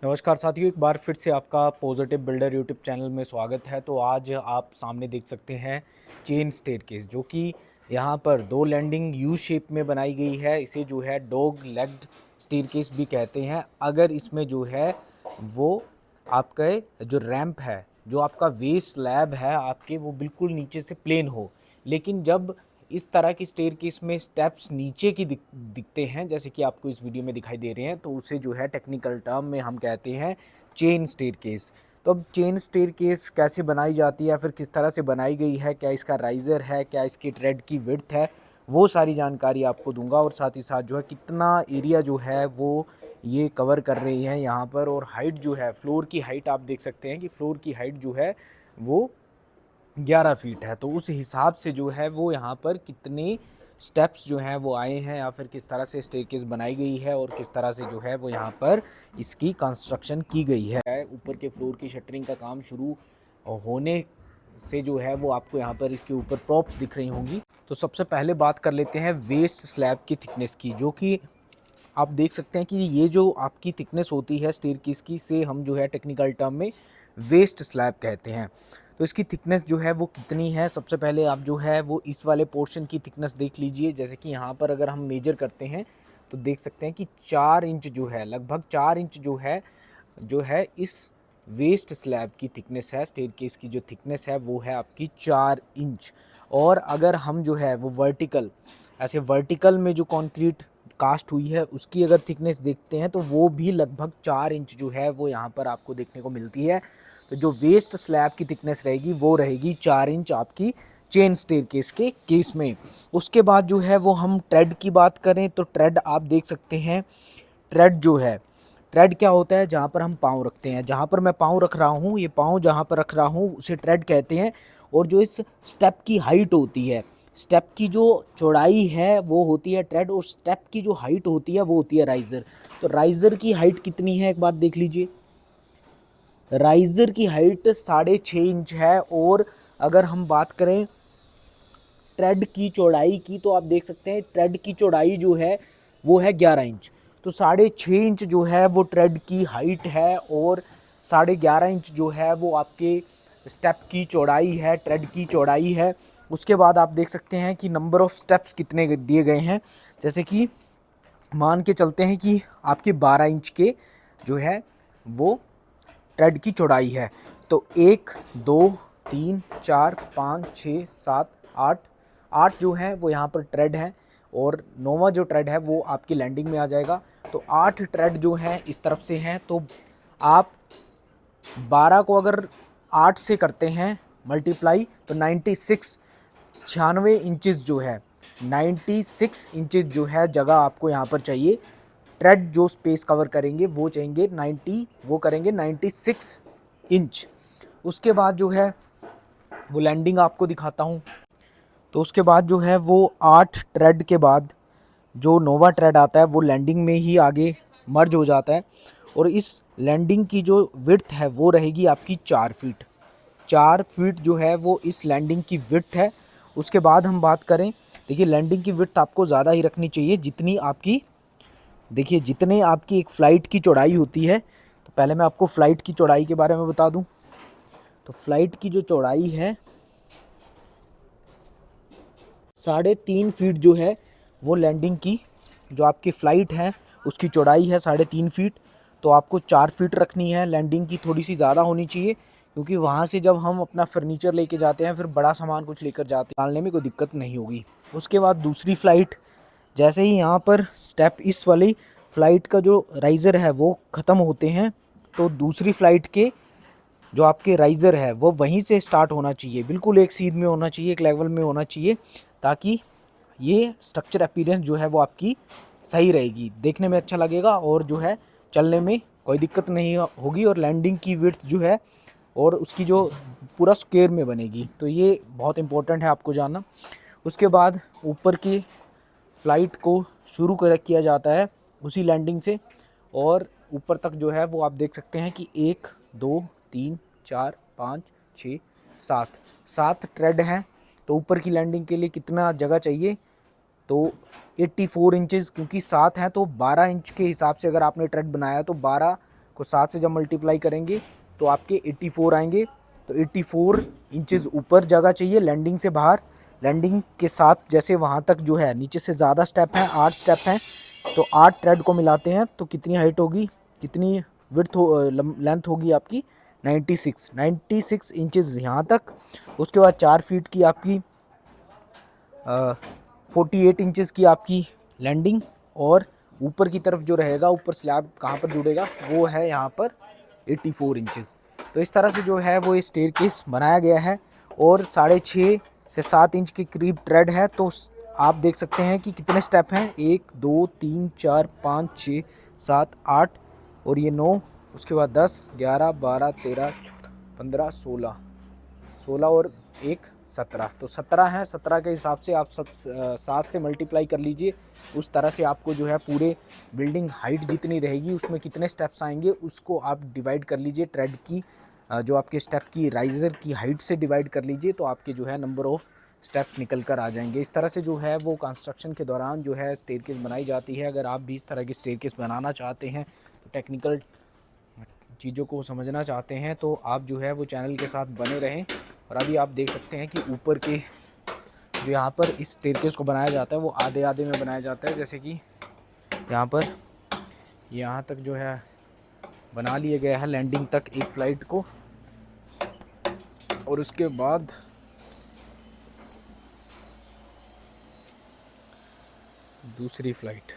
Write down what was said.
नमस्कार साथियों, एक बार फिर से आपका पॉजिटिव बिल्डर यूट्यूब चैनल में स्वागत है। तो आज आप सामने देख सकते हैं चेन स्टेयरकेस, जो कि यहाँ पर दो लैंडिंग यू शेप में बनाई गई है। इसे जो है डॉग लेग्ड स्टेयरकेस भी कहते हैं। अगर इसमें जो है वो आपका जो रैंप है, जो आपका वेस स्लैब है आपके, वो बिल्कुल नीचे से प्लेन हो, लेकिन जब इस तरह की स्टेयरकेस में स्टेप्स नीचे की दिखते हैं, जैसे कि आपको इस वीडियो में दिखाई दे रहे हैं, तो उसे जो है टेक्निकल टर्म में हम कहते हैं चेन स्टेयरकेस। तो अब चेन स्टेयरकेस कैसे बनाई जाती है या फिर किस तरह से बनाई गई है, क्या इसका राइज़र है, क्या इसकी ट्रेड की विड्थ है, वो सारी जानकारी आपको दूंगा। और साथ ही साथ जो है कितना एरिया जो है वो ये कवर कर रही है यहाँ पर, और हाइट जो है, फ्लोर की हाइट आप देख सकते हैं कि फ्लोर की हाइट जो है वो 11 फीट है। तो उस हिसाब से जो है वो यहाँ पर कितने स्टेप्स जो हैं वो आए हैं, या फिर किस तरह से स्टेयरकेस बनाई गई है और किस तरह से जो है वो यहाँ पर इसकी कंस्ट्रक्शन की गई है। ऊपर के फ्लोर की शटरिंग का काम शुरू होने से जो है वो आपको यहाँ पर इसके ऊपर प्रॉप्स दिख रही होंगी। तो सबसे पहले बात कर लेते हैं वेस्ट स्लैब की थिकनेस की, जो कि आप देख सकते हैं कि ये जो आपकी थिकनेस होती है स्टेयरकेस की, से हम जो है टेक्निकल टर्म में वेस्ट स्लैब कहते हैं। तो इसकी थिकनेस जो है वो कितनी है, सबसे पहले आप जो है वो इस वाले पोर्शन की थिकनेस देख लीजिए। जैसे कि यहाँ पर अगर हम मेजर करते हैं तो देख सकते हैं कि 4 इंच जो है, लगभग 4 इंच जो है इस वेस्ट स्लैब की थिकनेस है। स्टेयरकेस की जो थिकनेस है वो है आपकी 4 इंच। और अगर हम जो है वो वर्टिकल, ऐसे वर्टिकल में जो कंक्रीट कास्ट हुई है उसकी अगर थिकनेस देखते हैं तो वो भी लगभग 4 इंच जो है वो यहाँ पर आपको देखने को मिलती है। तो जो वेस्ट स्लैब की थिकनेस रहेगी वो रहेगी 4 इंच आपकी चेन स्टेयरकेस के केस में। उसके बाद जो है वो हम ट्रेड की बात करें तो ट्रेड आप देख सकते हैं। ट्रेड जो है, ट्रेड क्या होता है, जहाँ पर हम पाँव रखते हैं, जहाँ पर मैं पाँव रख रहा हूँ, ये पाँव जहाँ पर रख रहा हूँ उसे ट्रेड कहते हैं। और जो इस स्टेप की हाइट होती है, स्टेप की जो चौड़ाई है वो होती है ट्रेड, और स्टेप की जो हाइट होती है वो होती है राइज़र। तो राइज़र की हाइट कितनी है एक बार देख लीजिए। राइज़र की हाइट 6.5 इंच है। और अगर हम बात करें ट्रेड की चौड़ाई की, तो आप देख सकते हैं ट्रेड की चौड़ाई जो है वो है 11 इंच। तो 6.5 इंच जो है वो ट्रेड की हाइट है, और 11.5 इंच जो है वो आपके स्टेप की चौड़ाई है, ट्रेड की चौड़ाई है। उसके बाद आप देख सकते हैं कि नंबर ऑफ़ स्टेप्स कितने दिए गए हैं। जैसे कि मान के चलते हैं कि आपके 12 इंच के जो है वो ट्रेड की चौड़ाई है। तो 1 2 3 4 5 6 7 8 8 जो है वो यहाँ पर ट्रेड है, और 9वां जो ट्रेड है वो आपकी लैंडिंग में आ जाएगा। तो 8 ट्रेड जो हैं इस तरफ से हैं। तो आप 12 को अगर 8 से करते हैं मल्टीप्लाई, तो 96 96 इंचेस जो है, 96 इंचेस जो है जगह आपको यहाँ पर चाहिए। ट्रेड जो स्पेस कवर करेंगे वो चाहिए 96 इंच। उसके बाद जो है वो लैंडिंग आपको दिखाता हूँ। तो उसके बाद जो है वो 8 ट्रेड के बाद जो नोवा ट्रेड आता है वो लैंडिंग में ही आगे मर्ज हो जाता है। और इस लैंडिंग की जो विड्थ है वो रहेगी आपकी 4 फीट। 4 फीट जो है वो इस लैंडिंग की विड्थ है। उसके बाद हम बात करें, देखिए लैंडिंग की विड्थ आपको ज़्यादा ही रखनी चाहिए जितनी आपकी, देखिए जितने आपकी एक फ़्लाइट की चौड़ाई होती है। तो पहले मैं आपको फ़्लाइट की चौड़ाई के बारे में बता दूं। तो फ़्लाइट की जो चौड़ाई है 3.5 फीट जो है वो लैंडिंग की, जो आपकी फ़्लाइट है उसकी चौड़ाई है 3.5 फीट। तो आपको 4 फीट रखनी है। लैंडिंग की थोड़ी सी ज़्यादा होनी चाहिए, क्योंकि वहाँ से जब हम अपना फर्नीचर लेके जाते हैं, फिर बड़ा सामान कुछ लेकर जाते हैं, डालने में कोई दिक्कत नहीं होगी। उसके बाद दूसरी फ़्लाइट, जैसे ही यहाँ पर स्टेप इस वाली फ़्लाइट का जो राइज़र है वो ख़त्म होते हैं, तो दूसरी फ़्लाइट के जो आपके राइज़र है वो वहीं से स्टार्ट होना चाहिए, बिल्कुल एक सीध में होना चाहिए, एक लेवल में होना चाहिए, ताकि ये स्ट्रक्चर अपीयरेंस जो है वो आपकी सही रहेगी, देखने में अच्छा लगेगा, और जो है चलने में कोई दिक्कत नहीं होगी, और लैंडिंग की विड्थ जो है और उसकी जो पूरा स्क्वायर में बनेगी। तो ये बहुत इंपॉर्टेंट है आपको जानना। उसके बाद ऊपर की फ़्लाइट को शुरू किया जाता है उसी लैंडिंग से, और ऊपर तक जो है वो आप देख सकते हैं कि 1 2 3 4 5 6 7 ट्रेड हैं। तो ऊपर की लैंडिंग के लिए कितना जगह चाहिए, तो 84 इंचेस, क्योंकि 7 हैं तो 12 इंच के हिसाब से अगर आपने ट्रेड बनाया तो 12 इसको 7 से जब मल्टीप्लाई करेंगे तो आपके 84 आएंगे। तो 84 इंचेस ऊपर जगह चाहिए लैंडिंग से बाहर। लैंडिंग के साथ जैसे वहाँ तक जो है नीचे से ज़्यादा स्टेप हैं, 8 स्टेप हैं, तो 8 थ्रेड को मिलाते हैं तो कितनी हाइट होगी, कितनी विड्थ लेंथ होगी आपकी 96 इंचेस यहाँ तक। उसके बाद 4 फीट की आपकी 48 इंचेस की आपकी लैंडिंग, और ऊपर की तरफ जो रहेगा, ऊपर स्लैब कहाँ पर जुड़ेगा वो है यहाँ पर 84 इंचेस। तो इस तरह से जो है वो ये स्टेयरकेस बनाया गया है, और 6.5 से 7 इंच के करीब ट्रेड है। तो आप देख सकते हैं कि कितने स्टेप हैं, 1 2 3 4 5 6 7 8 और ये 9, उसके बाद 10 11 12 13 14 15 16 और 1 17। तो 17 है, 17 के हिसाब से आप 7 से मल्टीप्लाई कर लीजिए। उस तरह से आपको जो है पूरे बिल्डिंग हाइट जितनी रहेगी उसमें कितने स्टेप्स आएंगे उसको आप डिवाइड कर लीजिए। ट्रेड की जो आपके स्टेप की राइजर की हाइट से डिवाइड कर लीजिए, तो आपके जो है नंबर ऑफ स्टेप्स निकल कर आ जाएंगे। इस तरह से जो है वो कंस्ट्रक्शन के दौरान जो है स्टेयरकेस बनाई जाती है। अगर आप भी इस तरह की स्टेयरकेस बनाना चाहते हैं, तो टेक्निकल चीज़ों को समझना चाहते हैं, तो आप जो है वो चैनल के साथ बने रहें। और अभी आप देख सकते हैं कि ऊपर के जो यहाँ पर इस स्टेयरकेस को बनाया जाता है वो आधे आधे में बनाया जाता है। जैसे कि यहाँ पर यहाँ तक जो है बना लिया गया है लैंडिंग तक एक फ़्लाइट को, और उसके बाद दूसरी फ़्लाइट।